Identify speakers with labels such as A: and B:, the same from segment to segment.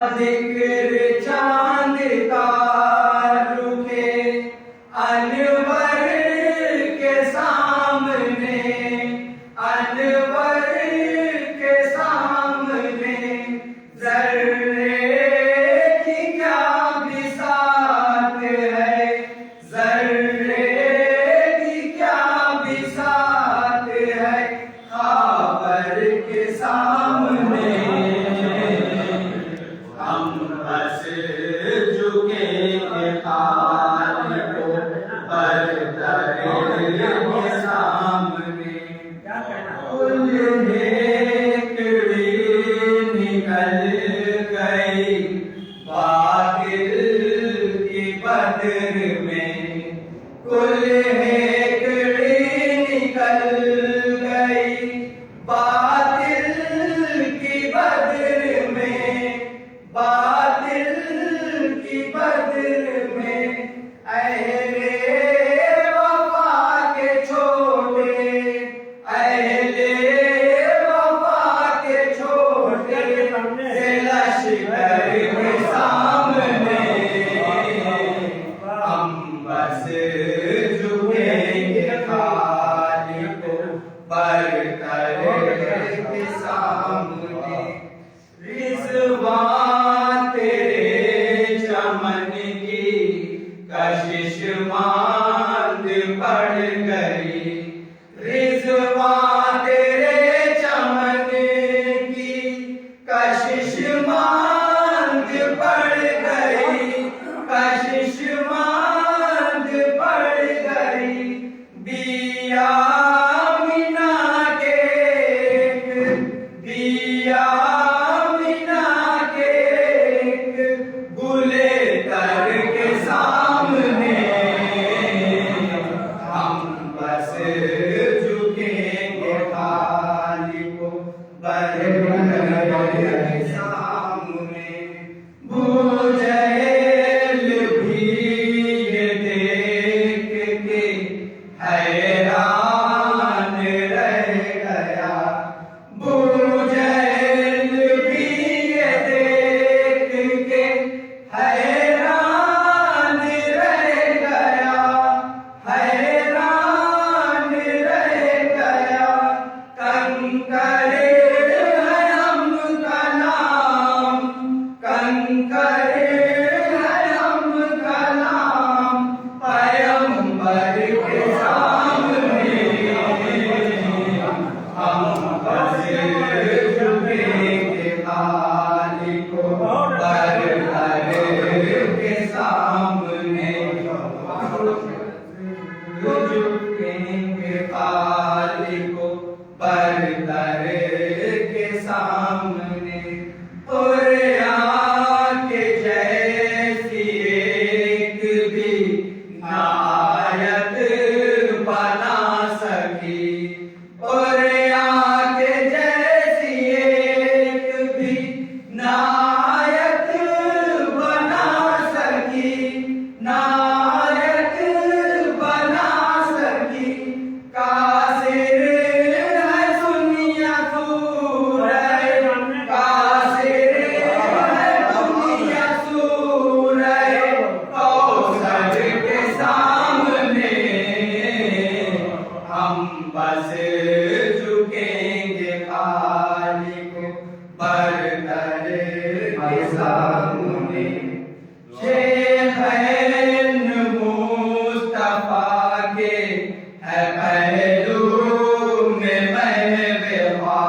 A: जिक्र चांद का रुखे अनवर के सामने, अनवर के सामने ज़र्रे की क्या बिसात है, ज़र्रे की क्या बिसात है। ख़बर के सामने हम बस झुकेंगे खालिक बरदर के सामने। कुल हेकड़ी निकल गई बातिल की बदर में, कुल हेकड़ी निकल गई बातिल की बदर में, बातिल की बदर में। अहले वफा के छोटे, अहले वफा के छोटे लश्कर के सामने हम बस झुकेंगे खालिक बरतर के सामने। रिज़वान तेरे चमन की कशिश मांद पड़ गई, रिज़वान तेरे चमन की कशिश मांद पड़ गई, कशिश मांद पड़ गई। दिया मीना के, दिया गुलेतर के सामने हम बस झुकेंगे खालिक बरदर के सामने। बूजहल भी ये देख के हैरान रह गया, बूजहल भी ये देख के हैरान रह गया, हैरान रह गया। कंकर है हम का नाम, कंकर है हम का नाम, पैगंबर के सामने हम बस झुकेंगे खालिक बरदर के सामने, झुकेंगे खालिक बरदर के सामने। और आके जैसी एक भी नायत बना सकी, और आके जैसी एक भी नायत बना सकी, नायत बना सकी। कासिर है दुनिया सूरज, कासिर है दुनिया सूरज कौसर के सामने हम बस झुकेंगे खालिक बरदर के सामने। शेखैन मुस्तफा के है पहलू में महबूबा,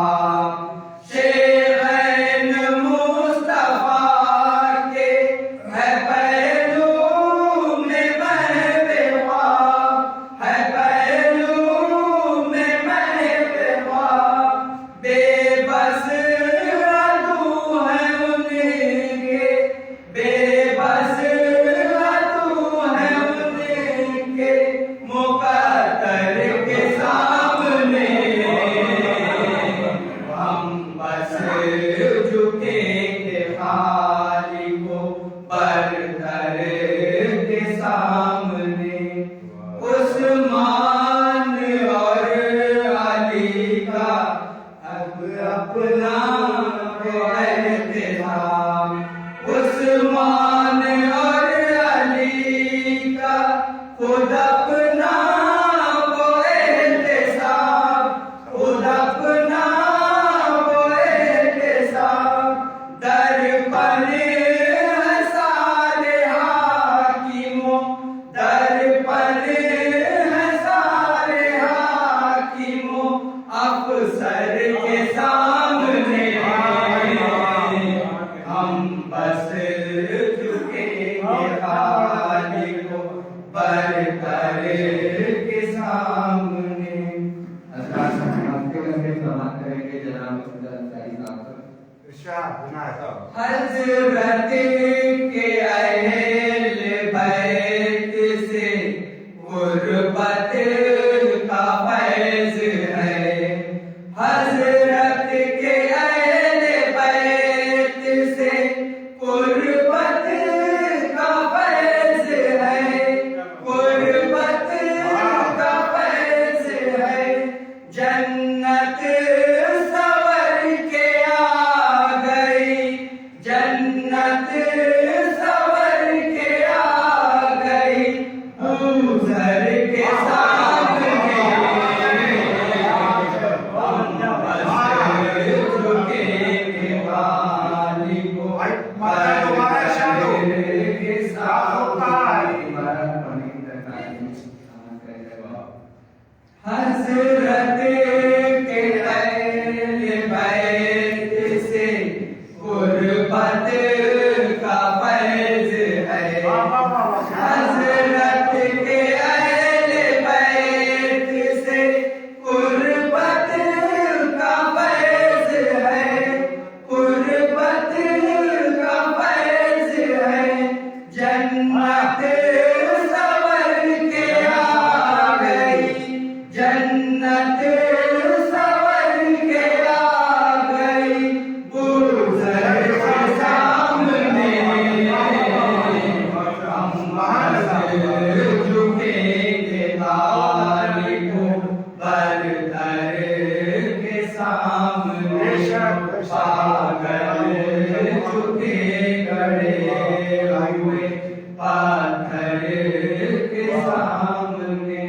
A: शेखैन मुस्तफा के है पहलू में महबूबा, है पहलू में महबूबा। बेबस अदू है उनके, बेबस पर है सारे हाकिमों, दर पर है सारे हाकिमों, अफसर के सामने हम बस झुकेंगे खालिको बरतर के सामने। हजरत के अहल बैत से गुरबत का फैज़ है, हजरत के अहल बैत से गुरबत का फैज़ है, गुरबत का फैज़ है। जन्नत सवर के आ गई, जन्नत सवर के आ गई, गुजर के सामने हम बस झुकेंगे मालिको बरतर के सामने। हजरत के अहल बैत से गुरबत का फैज़ है, हजरत के अहल बैत से गुरबत का फैज़ है, गुरबत का फैज़ है। जन्नत सवर के आ गई, जन्नत सवर के आ गई, गुजर के सामने हम बस झुकेंगे खालिको बरतर के सामने। पागल झुके गड़े हुए पत्थर के सामने।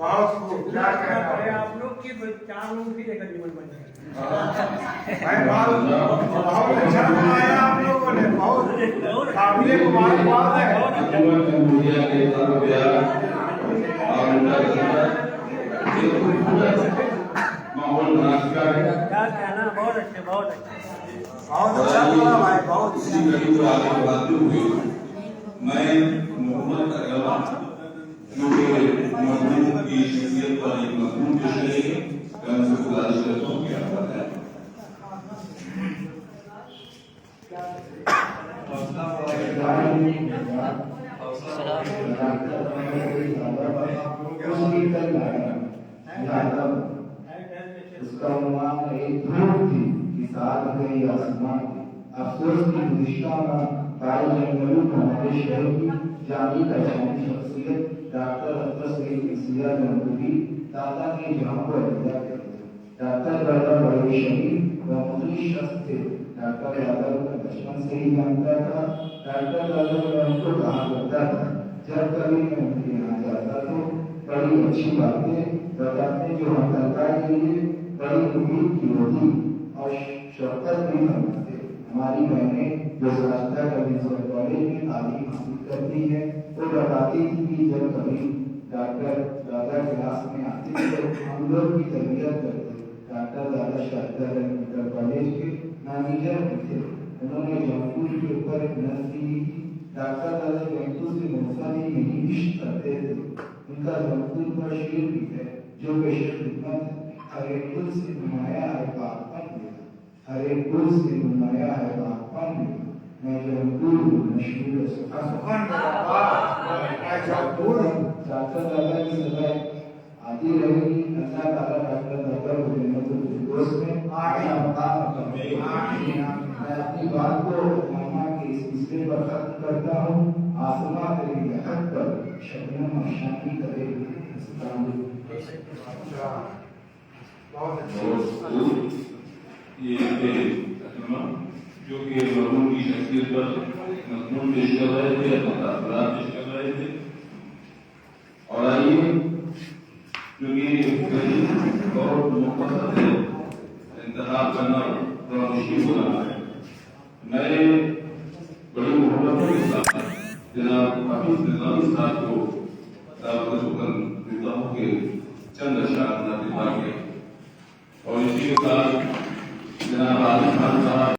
B: बहुत खूब, क्या कहना है
C: आप लोग की 4 लोग भी देखा जीवन बन जाए।
B: भाई, बहुत अच्छा बनाया आप लोगों ने, बहुत काबिल मुबारकबाद है।
D: माहौल बना चुका है।
C: क्या कहना, बहुत अच्छे, बहुत अच्छे।
B: बहुत अच्छा बोला भाई, बहुत
D: इसी घड़ी को आगे बढ़ाते हुए मैं मोहम्मद अगरवाल जो कि मजलूम की शख्सियत पर एक मजलूम पेश करेंगे, मैं उनसे गुजारिश करता हूँ कि आप बताएं।
E: उसका उन्वान एक धूप थी कि साथ गई आसमान की, अफसोस की गुज़िश्ता में ताई जंगलों को हमारे शहर की जानी पहचानी शख्सियत डॉक्टर अब्बास की इंसिया जंगली दादा के जहां को अदा करते। डॉक्टर दादा बड़े शहीद व मुखलिस शख्स थे। डॉक्टर दादा को बचपन से ही जानता था। डॉक्टर दादा ने उनको कहा करता था, जब कभी मैं उनके यहाँ जाता तो बड़ी अच्छी बातें बताते जो हम सरकार के लिए बड़ी उम्मीद की होती और शौकत भी फरमाते। हमारी बहनें जो रास्ता कभी कॉलेज में तालीम हासिल करती है वो बताती थी कि जब कभी डॉक्टर दादा क्लास में आते तो हम लोग की तरबियत करते। डॉक्टर दादा शारदा इंटर कॉलेज के मैनेजर भी थे। उन्होंने जौनपुर के ऊपर एक नर्सरी की। डॉक्टर दादा जौनपुर से मुफ्ती नहीं इश्क करते थे। उनका जौनपुर पर शेर भी है जो पेश खिदमत है। हर एक कुल से नुमाया है पाकपन देता, हर एक कुल से नुमाया है पाकपन देता। मैं जौनपुर मशहूर
B: सुभान अल्लाह। जौनपुर
E: डॉक्टर दादा की सदा आती रहेगी। अल्लाह ताला डॉक्टर दादा को जन्नतुल फिरदौस में मैं अपनी बात को मामा के इस हिस्से पर खत्म करता हूँ। आसमां तेरी लहर पर शबनम शानी करे।
B: बहुत अच्छे।
D: ये जो कि मरहूम की शख्सियत पर मजमून पेश कर रहे थे, अपना पेश कर रहे थे। और आइए जो कि बहुत मुख्तसर है इंतखाब बात करना थोड़ा मुश्किल हो रहा है। मैं बड़ी मोहब्बत के साथ जनाब हाफिज निजामी साहब को देता हूँ कि चंद अशआर के और इसी के साथ जनाब आजम खान साहब